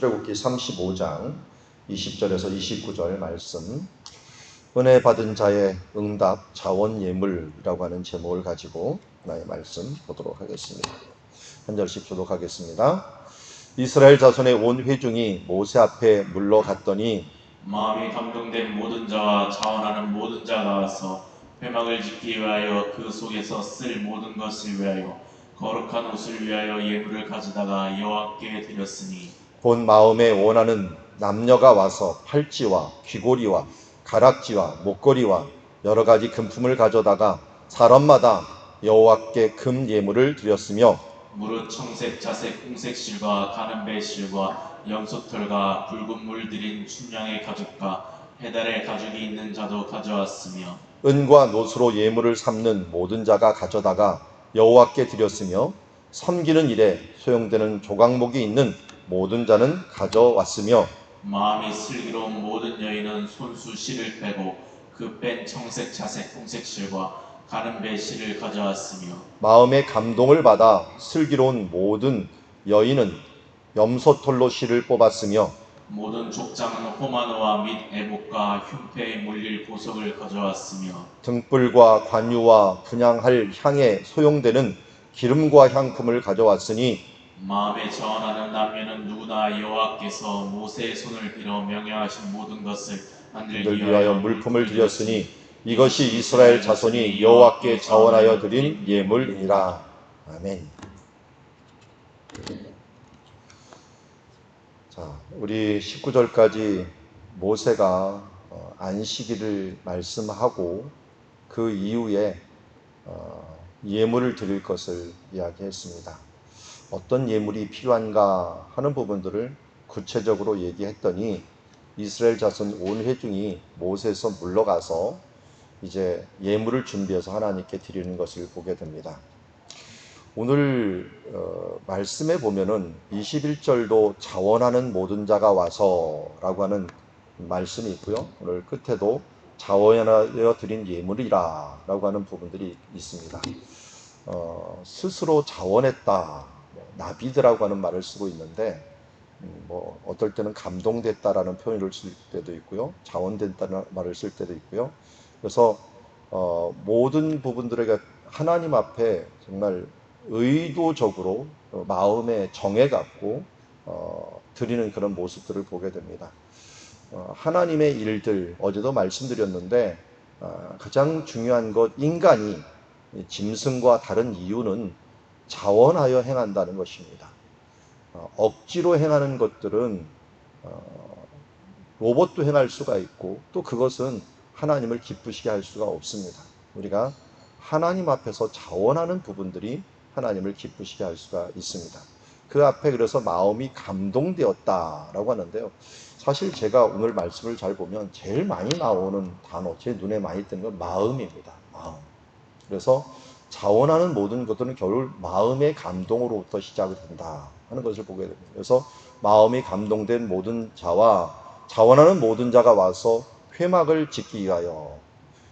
출애굽기 35장 20절에서 29절 말씀, 은혜 받은 자의 응답 자원 예물이라고 하는 제목을 가지고 하나의 말씀 보도록 하겠습니다. 한 절씩 교독하겠습니다. 이스라엘 자손의 온 회중이 모세 앞에 물러갔더니 마음이 감동된 모든 자와 자원하는 모든 자가 와서 회막을 짓기 위하여 그 속에서 쓸 모든 것을 위하여 거룩한 옷을 위하여 예물을 가져다가 여호와께 드렸으니 본 마음에 원하는 남녀가 와서 팔찌와 귀고리와 가락지와 목걸이와 여러 가지 금품을 가져다가 사람마다 여호와께 금 예물을 드렸으며 무릇 청색, 자색, 홍색 실과 가는 배 실과 염소털과 붉은 물 들인 춘향의 가죽과 해달의 가죽이 있는 자도 가져왔으며 은과 노수로 예물을 삼는 모든 자가 가져다가 여호와께 드렸으며 섬기는 일에 소용되는 조각목이 있는 모든 자는 가져왔으며 마음이 슬기로운 모든 여인은 손수 실을 빼고 그 뺀 청색, 자색, 홍색 실과 가는 배 실을 가져왔으며 마음의 감동을 받아 슬기로운 모든 여인은 염소털로 실을 뽑았으며 모든 족장은 호마노와 및 애복과 흉패에 물릴 보석을 가져왔으며 등불과 관유와 분향할 향에 소용되는 기름과 향품을 가져왔으니 마음에 자원하는 남녀는 누구나 여호와께서 모세의 손을 빌어 명령하신 모든 것을 만들기 위하여 물품을 드렸으니 이것이 이스라엘 자손이 여호와께 자원하여 드린 예물이라. 아멘. 자, 우리 19절까지 모세가 안식일을 말씀하고 그 이후에 예물을 드릴 것을 이야기했습니다. 어떤 예물이 필요한가 하는 부분들을 구체적으로 얘기했더니 이스라엘 자손 온 회중이 모세에서 물러가서 이제 예물을 준비해서 하나님께 드리는 것을 보게 됩니다. 오늘 말씀에 보면은 21절도 자원하는 모든 자가 와서 라고 하는 말씀이 있고요. 오늘 끝에도 자원하여 드린 예물이라 라고 하는 부분들이 있습니다. 스스로 자원했다, 나비드라고 하는 말을 쓰고 있는데 어떨 때는 감동됐다라는 표현을 쓸 때도 있고요, 자원됐다는 말을 쓸 때도 있고요. 그래서 모든 부분들에게 하나님 앞에 정말 의도적으로 마음에 정해 갖고 드리는 그런 모습들을 보게 됩니다. 하나님의 일들, 어제도 말씀드렸는데 가장 중요한 것, 인간이 짐승과 다른 이유는 자원하여 행한다는 것입니다. 억지로 행하는 것들은 로봇도 행할 수가 있고 또 그것은 하나님을 기쁘시게 할 수가 없습니다. 우리가 하나님 앞에서 자원하는 부분들이 하나님을 기쁘시게 할 수가 있습니다. 그 앞에 그래서 마음이 감동되었다라고 하는데요. 사실 제가 오늘 말씀을 잘 보면 제일 많이 나오는 단어, 제 눈에 많이 띄는 건 마음입니다. 마음. 그래서 자원하는 모든 것들은 결국 마음의 감동으로부터 시작이 된다 하는 것을 보게 됩니다. 그래서 마음이 감동된 모든 자와 자원하는 모든 자가 와서 회막을 짓기 위하여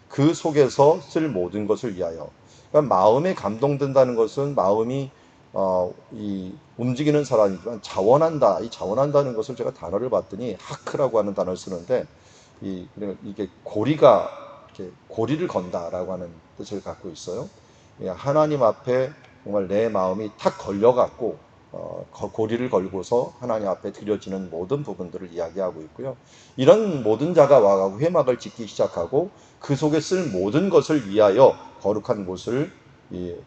그 속에서 쓸 모든 것을 위하여. 그러니까 마음에 감동된다는 것은 마음이 이 움직이는 사람이지만 자원한다. 이 자원한다는 것을 제가 단어를 봤더니 하크라고 하는 단어를 쓰는데 이게 고리가 이렇게 고리를 건다라고 하는 뜻을 갖고 있어요. 하나님 앞에 정말 내 마음이 탁 걸려갖고 고리를 걸고서 하나님 앞에 드려지는 모든 부분들을 이야기하고 있고요. 이런 모든 자가 와가고 회막을 짓기 시작하고 그 속에 쓸 모든 것을 위하여 거룩한 곳을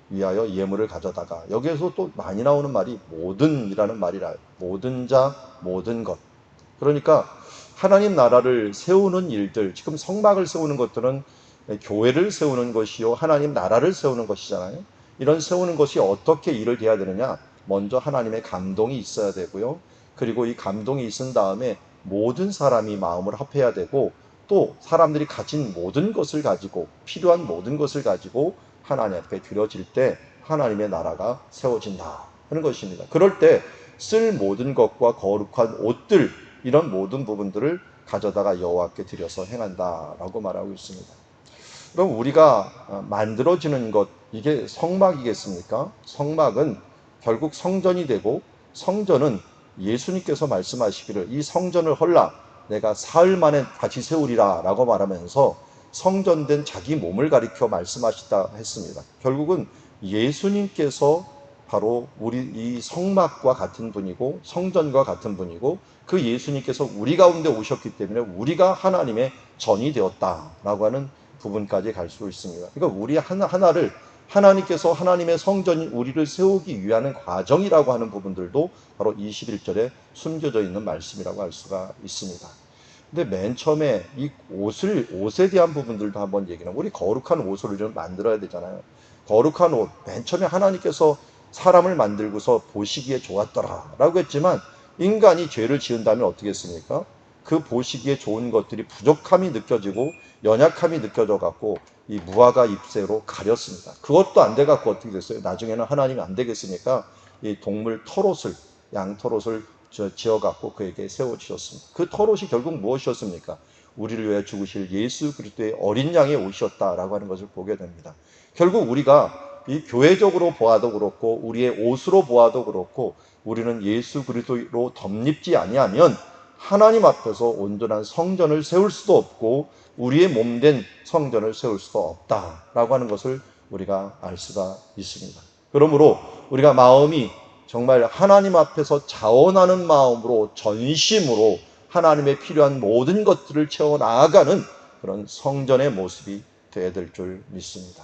위하여 예물을 가져다가, 여기에서 또 많이 나오는 말이 모든이라는 말이라, 모든 자, 모든 것. 그러니까 하나님 나라를 세우는 일들, 지금 성막을 세우는 것들은 교회를 세우는 것이요 하나님 나라를 세우는 것이잖아요. 이런 세우는 것이 어떻게 일을 돼야 되느냐? 먼저 하나님의 감동이 있어야 되고요. 그리고 이 감동이 있은 다음에 모든 사람이 마음을 합해야 되고, 또 사람들이 가진 모든 것을 가지고, 필요한 모든 것을 가지고 하나님 앞에 드려질 때 하나님의 나라가 세워진다 하는 것입니다. 그럴 때 쓸 모든 것과 거룩한 옷들, 이런 모든 부분들을 가져다가 여호와께 드려서 행한다라고 말하고 있습니다. 그럼 우리가 만들어지는 것, 이게 성막이겠습니까? 성막은 결국 성전이 되고, 성전은 예수님께서 말씀하시기를 이 성전을 헐라 내가 사흘 만에 다시 세우리라 라고 말하면서 성전된 자기 몸을 가리켜 말씀하시다 했습니다. 결국은 예수님께서 바로 우리 이 성막과 같은 분이고 성전과 같은 분이고 그 예수님께서 우리 가운데 오셨기 때문에 우리가 하나님의 전이 되었다라고 하는 부분까지 갈 수 있습니다. 그러니까 우리 하나를 하나님께서 하나님의 성전인 우리를 세우기 위한 과정이라고 하는 부분들도 바로 21절에 숨겨져 있는 말씀이라고 할 수가 있습니다. 근데 맨 처음에 이 옷에 대한 부분들도 한번 얘기하면 우리 거룩한 옷을 좀 만들어야 되잖아요. 거룩한 옷, 맨 처음에 하나님께서 사람을 만들고서 보시기에 좋았더라 라고 했지만 인간이 죄를 지은 다음에 어떻게 했습니까? 그 보시기에 좋은 것들이 부족함이 느껴지고 연약함이 느껴져 갖고 이 무화과 잎새로 가렸습니다. 그것도 안 돼 갖고 어떻게 됐어요? 나중에는 하나님이 안 되겠으니까 이 동물 털옷을 양털옷을 지어 갖고 그에게 세워 주셨습니다. 그 털옷이 결국 무엇이었습니까? 우리를 위해 죽으실 예수 그리스도의 어린 양의 옷이었다라고 하는 것을 보게 됩니다. 결국 우리가 이 교회적으로 보아도 그렇고 우리의 옷으로 보아도 그렇고 우리는 예수 그리스도로 덧입지 아니하면 하나님 앞에서 온전한 성전을 세울 수도 없고 우리의 몸된 성전을 세울 수도 없다라고 하는 것을 우리가 알 수가 있습니다. 그러므로 우리가 마음이 정말 하나님 앞에서 자원하는 마음으로 전심으로 하나님의 필요한 모든 것들을 채워 나아가는 그런 성전의 모습이 되어야 될 줄 믿습니다.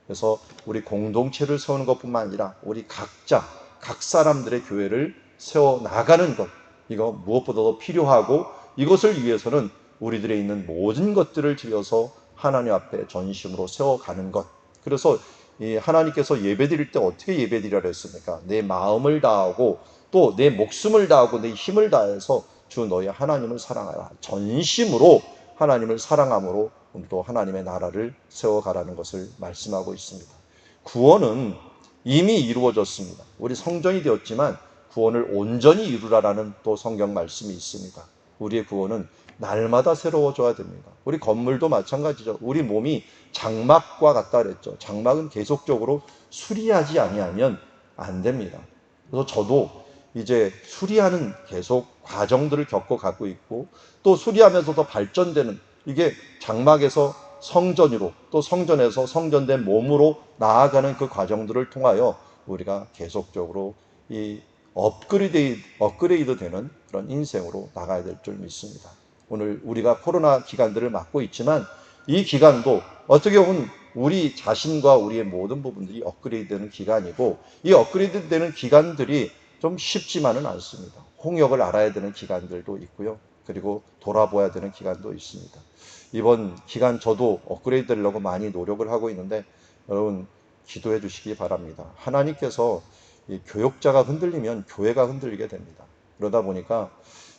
그래서 우리 공동체를 세우는 것뿐만 아니라 우리 각자 각 사람들의 교회를 세워 나가는 것, 이거 무엇보다도 필요하고 이것을 위해서는 우리들의 있는 모든 것들을 들여서 하나님 앞에 전심으로 세워가는 것. 그래서 이 하나님께서 예배드릴 때 어떻게 예배드리라 했습니까? 내 마음을 다하고 또 내 목숨을 다하고 내 힘을 다해서 주 너희 하나님을 사랑하라. 전심으로 하나님을 사랑함으로 또 하나님의 나라를 세워가라는 것을 말씀하고 있습니다. 구원은 이미 이루어졌습니다. 우리 성전이 되었지만 구원을 온전히 이루라라는 또 성경 말씀이 있습니다. 우리의 구원은 날마다 새로워져야 됩니다. 우리 건물도 마찬가지죠. 우리 몸이 장막과 같다 그랬죠. 장막은 계속적으로 수리하지 아니하면 안 됩니다. 그래서 저도 이제 수리하는 계속 과정들을 겪어가고 있고 또 수리하면서 더 발전되는 이게 장막에서 성전으로 또 성전에서 성전된 몸으로 나아가는 그 과정들을 통하여 우리가 계속적으로 이 업그레이드 되는 그런 인생으로 나가야 될 줄 믿습니다. 오늘 우리가 코로나 기간들을 맞고 있지만 이 기간도 어떻게 보면 우리 자신과 우리의 모든 부분들이 업그레이드 되는 기간이고 이 업그레이드 되는 기간들이 좀 쉽지만은 않습니다. 홍역을 알아야 되는 기간들도 있고요. 그리고 돌아보아야 되는 기간도 있습니다. 이번 기간 저도 업그레이드 되려고 많이 노력을 하고 있는데 여러분 기도해 주시기 바랍니다. 하나님께서 이 교역자가 흔들리면 교회가 흔들리게 됩니다. 그러다 보니까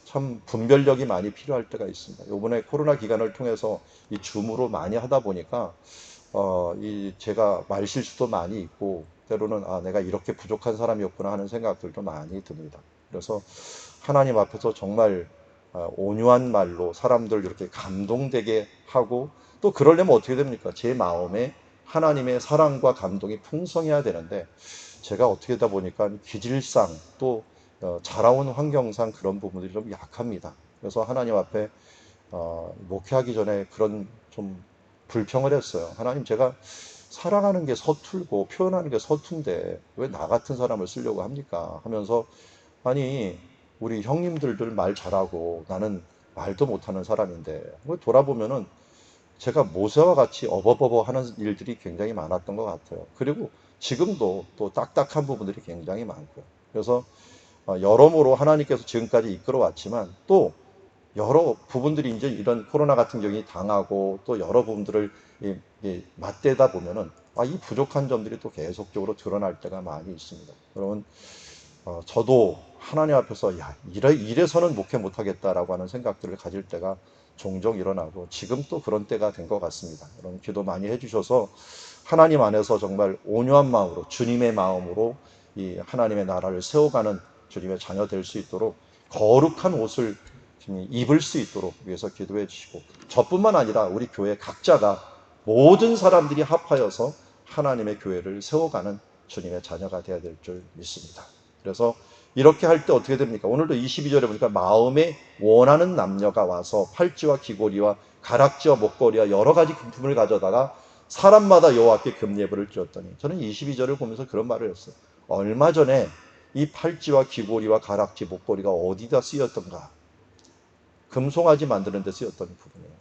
참 분별력이 많이 필요할 때가 있습니다. 이번에 코로나 기간을 통해서 이 줌으로 많이 하다 보니까 제가 말 실수도 많이 있고 때로는 내가 이렇게 부족한 사람이었구나 하는 생각들도 많이 듭니다. 그래서 하나님 앞에서 정말 온유한 말로 사람들 이렇게 감동되게 하고 또 그러려면 어떻게 됩니까? 제 마음에 하나님의 사랑과 감동이 풍성해야 되는데 제가 어떻게 하다 보니까 기질상 또 자라온 환경상 그런 부분들이 좀 약합니다. 그래서 하나님 앞에 목회하기 전에 그런 좀 불평을 했어요. 하나님 제가 사랑하는 게 서툴고 표현하는 게 서툰데 왜 나 같은 사람을 쓰려고 합니까? 하면서 아니 우리 형님들들 말 잘하고 나는 말도 못하는 사람인데 돌아보면은 제가 모세와 같이 어버버버 하는 일들이 굉장히 많았던 것 같아요. 그리고 지금도 또 딱딱한 부분들이 굉장히 많고요. 그래서 여러모로 하나님께서 지금까지 이끌어 왔지만 또 여러 부분들이 이제 이런 코로나 같은 경우에 당하고 또 여러 부분들을 맞대다 보면은 이 부족한 점들이 또 계속적으로 드러날 때가 많이 있습니다. 여러분 저도 하나님 앞에서 이래서는 목회 못하겠다라고 하는 생각들을 가질 때가 종종 일어나고 지금 또 그런 때가 된 것 같습니다. 여러분 기도 많이 해주셔서 하나님 안에서 정말 온유한 마음으로 주님의 마음으로 이 하나님의 나라를 세워가는 주님의 자녀 될 수 있도록 거룩한 옷을 입을 수 있도록 위해서 기도해 주시고 저뿐만 아니라 우리 교회 각자가 모든 사람들이 합하여서 하나님의 교회를 세워가는 주님의 자녀가 되어야 될 줄 믿습니다. 그래서 이렇게 할 때 어떻게 됩니까? 오늘도 22절에 보니까 마음에 원하는 남녀가 와서 팔찌와 귀고리와 가락지와 목걸이와 여러 가지 금품을 가져다가 사람마다 여호와께 금예물을 드렸더니, 저는 22절을 보면서 그런 말을 했어요. 얼마 전에 이 팔찌와 귀고리와 가락지, 목걸이가 어디다 쓰였던가? 금송아지 만드는 데 쓰였던 부분이에요.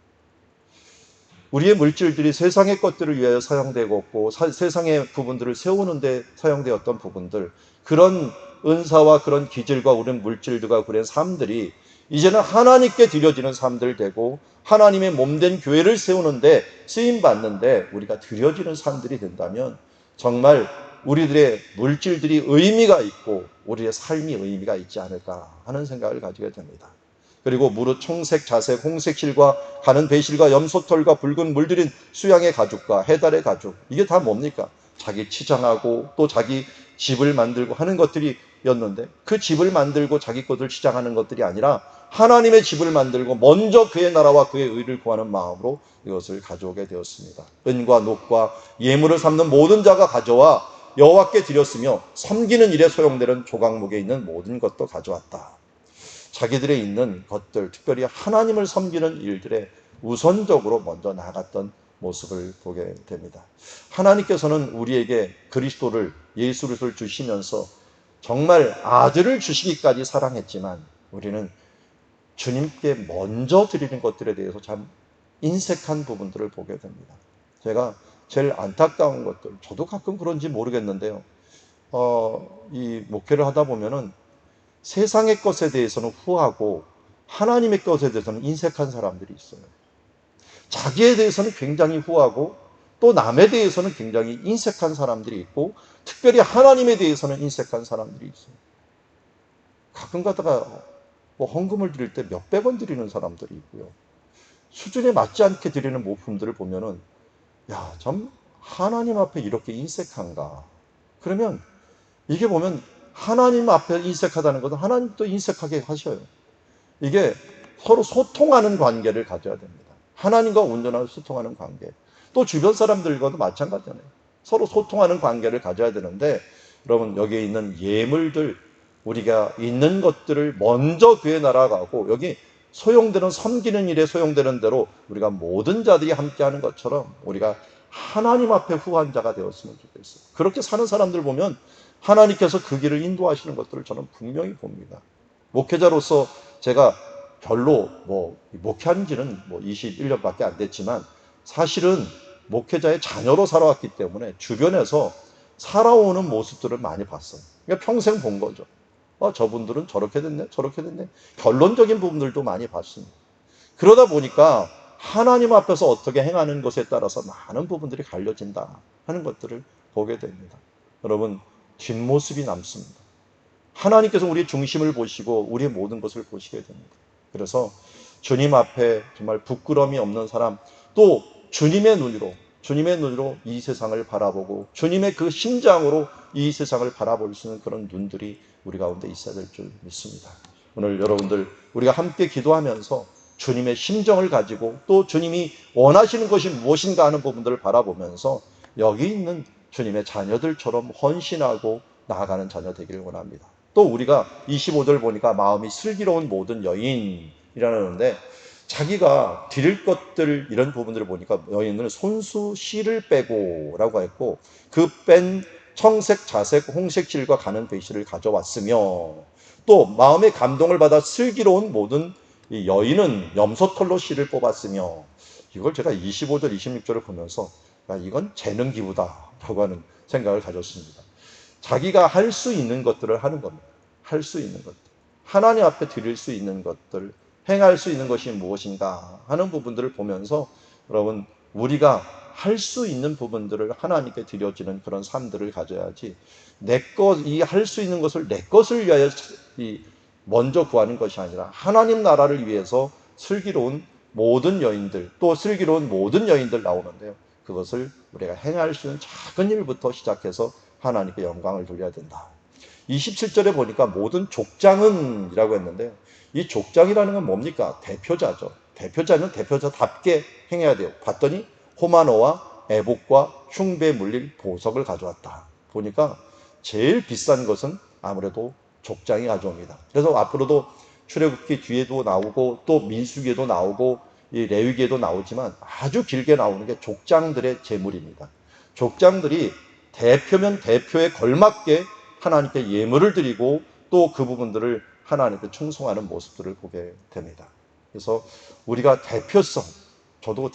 우리의 물질들이 세상의 것들을 위하여 사용되고 없고 세상의 부분들을 세우는 데 사용되었던 부분들, 그런 은사와 그런 기질과 우린 물질들과 그런 삶들이 이제는 하나님께 드려지는 삶들 되고 하나님의 몸된 교회를 세우는데 쓰임받는데 우리가 드려지는 삶들이 된다면 정말 우리들의 물질들이 의미가 있고 우리의 삶이 의미가 있지 않을까 하는 생각을 가지게 됩니다. 그리고 무릇 청색, 자색, 홍색 실과 가는 배실과 염소털과 붉은 물들인 수양의 가죽과 해달의 가죽, 이게 다 뭡니까? 자기 치장하고 또 자기 집을 만들고 하는 것들이었는데, 그 집을 만들고 자기 것을 치장하는 것들이 아니라 하나님의 집을 만들고 먼저 그의 나라와 그의 의를 구하는 마음으로 이것을 가져오게 되었습니다. 은과 녹과 예물을 삼는 모든 자가 가져와 여호와께 드렸으며 섬기는 일에 소용되는 조각목에 있는 모든 것도 가져왔다. 자기들의 있는 것들, 특별히 하나님을 섬기는 일들에 우선적으로 먼저 나아갔던 모습을 보게 됩니다. 하나님께서는 우리에게 그리스도를, 예수 그리스도를 주시면서 정말 아들을 주시기까지 사랑했지만 우리는 주님께 먼저 드리는 것들에 대해서 참 인색한 부분들을 보게 됩니다. 제가 제일 안타까운 것들, 저도 가끔 그런지 모르겠는데요. 이 목회를 하다 보면은 세상의 것에 대해서는 후하고 하나님의 것에 대해서는 인색한 사람들이 있어요. 자기에 대해서는 굉장히 후하고 또 남에 대해서는 굉장히 인색한 사람들이 있고 특별히 하나님에 대해서는 인색한 사람들이 있어요. 가끔 가다가 뭐 헌금을 드릴 때 몇백 원 드리는 사람들이 있고요. 수준에 맞지 않게 드리는 모품들을 보면은 야, 참 하나님 앞에 이렇게 인색한가? 그러면 이게 보면 하나님 앞에 인색하다는 것은 하나님도 인색하게 하셔요. 이게 서로 소통하는 관계를 가져야 됩니다. 하나님과 온전하게 소통하는 관계. 또 주변 사람들과도 마찬가지잖아요. 서로 소통하는 관계를 가져야 되는데, 여러분 여기에 있는 예물들, 우리가 있는 것들을 먼저 그의 나라 가고 여기 소용되는 섬기는 일에 소용되는 대로 우리가 모든 자들이 함께하는 것처럼 우리가 하나님 앞에 후한 자가 되었으면 좋겠어요. 그렇게 사는 사람들 보면 하나님께서 그 길을 인도하시는 것들을 저는 분명히 봅니다. 목회자로서 제가 별로 목회한 지는 21년밖에 안 됐지만 사실은 목회자의 자녀로 살아왔기 때문에 주변에서 살아오는 모습들을 많이 봤어요. 그러니까 평생 본 거죠. 저분들은 저렇게 됐네, 저렇게 됐네. 결론적인 부분들도 많이 봤습니다. 그러다 보니까 하나님 앞에서 어떻게 행하는 것에 따라서 많은 부분들이 갈려진다 하는 것들을 보게 됩니다. 여러분, 뒷모습이 남습니다. 하나님께서 우리의 중심을 보시고 우리의 모든 것을 보시게 됩니다. 그래서 주님 앞에 정말 부끄러움이 없는 사람, 또 주님의 눈으로 이 세상을 바라보고 주님의 그 심장으로 이 세상을 바라볼 수 있는 그런 눈들이 우리 가운데 있어야 될 줄 믿습니다. 오늘 여러분들 우리가 함께 기도하면서 주님의 심정을 가지고 또 주님이 원하시는 것이 무엇인가 하는 부분들을 바라보면서 여기 있는 주님의 자녀들처럼 헌신하고 나아가는 자녀 되기를 원합니다. 또 우리가 25절 보니까 마음이 슬기로운 모든 여인이라는데 자기가 드릴 것들 이런 부분들을 보니까 여인은 손수 실을 빼고 라고 했고 그 뺀 청색, 자색, 홍색 실과 가는 배실을 가져왔으며 또 마음의 감동을 받아 슬기로운 모든 이 여인은 염소털로 실을 뽑았으며 이걸 제가 25절, 26절을 보면서 이건 재능 기부다라고 하는 생각을 가졌습니다. 자기가 할 수 있는 것들을 하는 겁니다. 할 수 있는 것들. 하나님 앞에 드릴 수 있는 것들, 행할 수 있는 것이 무엇인가 하는 부분들을 보면서 여러분 우리가 할 수 있는 부분들을 하나님께 드려지는 그런 삶들을 가져야지 이 할 수 있는 것을 내 것을 위하여 먼저 구하는 것이 아니라 하나님 나라를 위해서 슬기로운 모든 여인들, 또 슬기로운 모든 여인들 나오는데요. 그것을 우리가 행할 수 있는 작은 일부터 시작해서 하나님께 영광을 돌려야 된다. 27절에 보니까 모든 족장은 이라고 했는데요. 이 족장이라는 건 뭡니까? 대표자죠. 대표자는 대표자답게 행해야 돼요. 봤더니 호마노와 애복과 흉배에 물릴 보석을 가져왔다. 보니까 제일 비싼 것은 아무래도 족장이 가져옵니다. 그래서 앞으로도 출애굽기 뒤에도 나오고 또 민수기에도 나오고 이 레위기에도 나오지만 아주 길게 나오는 게 족장들의 제물입니다. 족장들이 대표면 대표에 걸맞게 하나님께 예물을 드리고 또 그 부분들을 하나님께 충성하는 모습들을 보게 됩니다. 그래서 우리가 대표성, 저도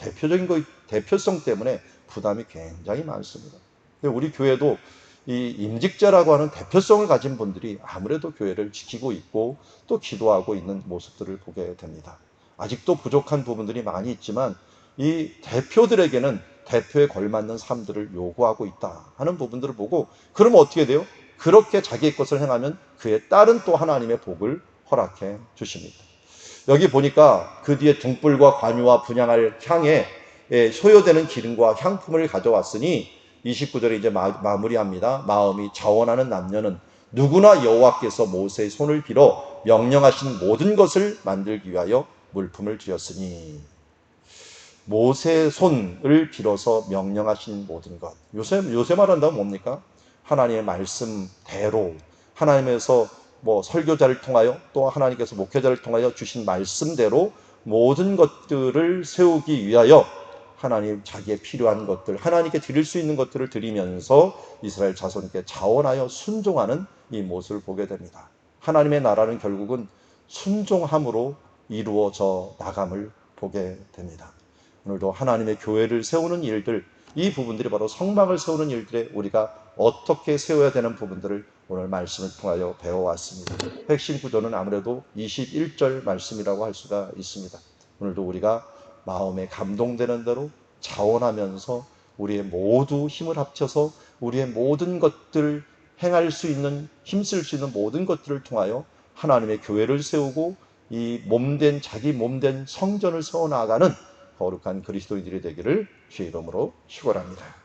대표성 때문에 부담이 굉장히 많습니다. 우리 교회도 이 임직자라고 하는 대표성을 가진 분들이 아무래도 교회를 지키고 있고 또 기도하고 있는 모습들을 보게 됩니다. 아직도 부족한 부분들이 많이 있지만 이 대표들에게는 대표에 걸맞는 삶들을 요구하고 있다 하는 부분들을 보고, 그러면 어떻게 돼요? 그렇게 자기의 것을 행하면 그에 따른 또 하나님의 복을 허락해 주십니다. 여기 보니까 그 뒤에 등불과 관유와 분향할 향에 소요되는 기름과 향품을 가져왔으니 29절에 이제 마무리합니다. 마음이 자원하는 남녀는 누구나 여호와께서 모세의 손을 빌어 명령하신 모든 것을 만들기 위하여 물품을 드렸으니, 모세의 손을 빌어서 명령하신 모든 것. 요새 말한다면 뭡니까? 하나님의 말씀대로 하나님에서 설교자를 통하여 또 하나님께서 목회자를 통하여 주신 말씀대로 모든 것들을 세우기 위하여 하나님 자기의 필요한 것들, 하나님께 드릴 수 있는 것들을 드리면서 이스라엘 자손께 자원하여 순종하는 이 모습을 보게 됩니다. 하나님의 나라는 결국은 순종함으로 이루어져 나감을 보게 됩니다. 오늘도 하나님의 교회를 세우는 일들, 이 부분들이 바로 성막을 세우는 일들에 우리가 어떻게 세워야 되는 부분들을 오늘 말씀을 통하여 배워왔습니다. 핵심 구조는 아무래도 21절 말씀이라고 할 수가 있습니다. 오늘도 우리가 마음에 감동되는 대로 자원하면서 우리의 모두 힘을 합쳐서 우리의 모든 것들을 행할 수 있는, 힘쓸 수 있는 모든 것들을 통하여 하나님의 교회를 세우고 이 자기 몸된 성전을 세워나가는 거룩한 그리스도인들이 되기를 주의 이름으로 축원합니다.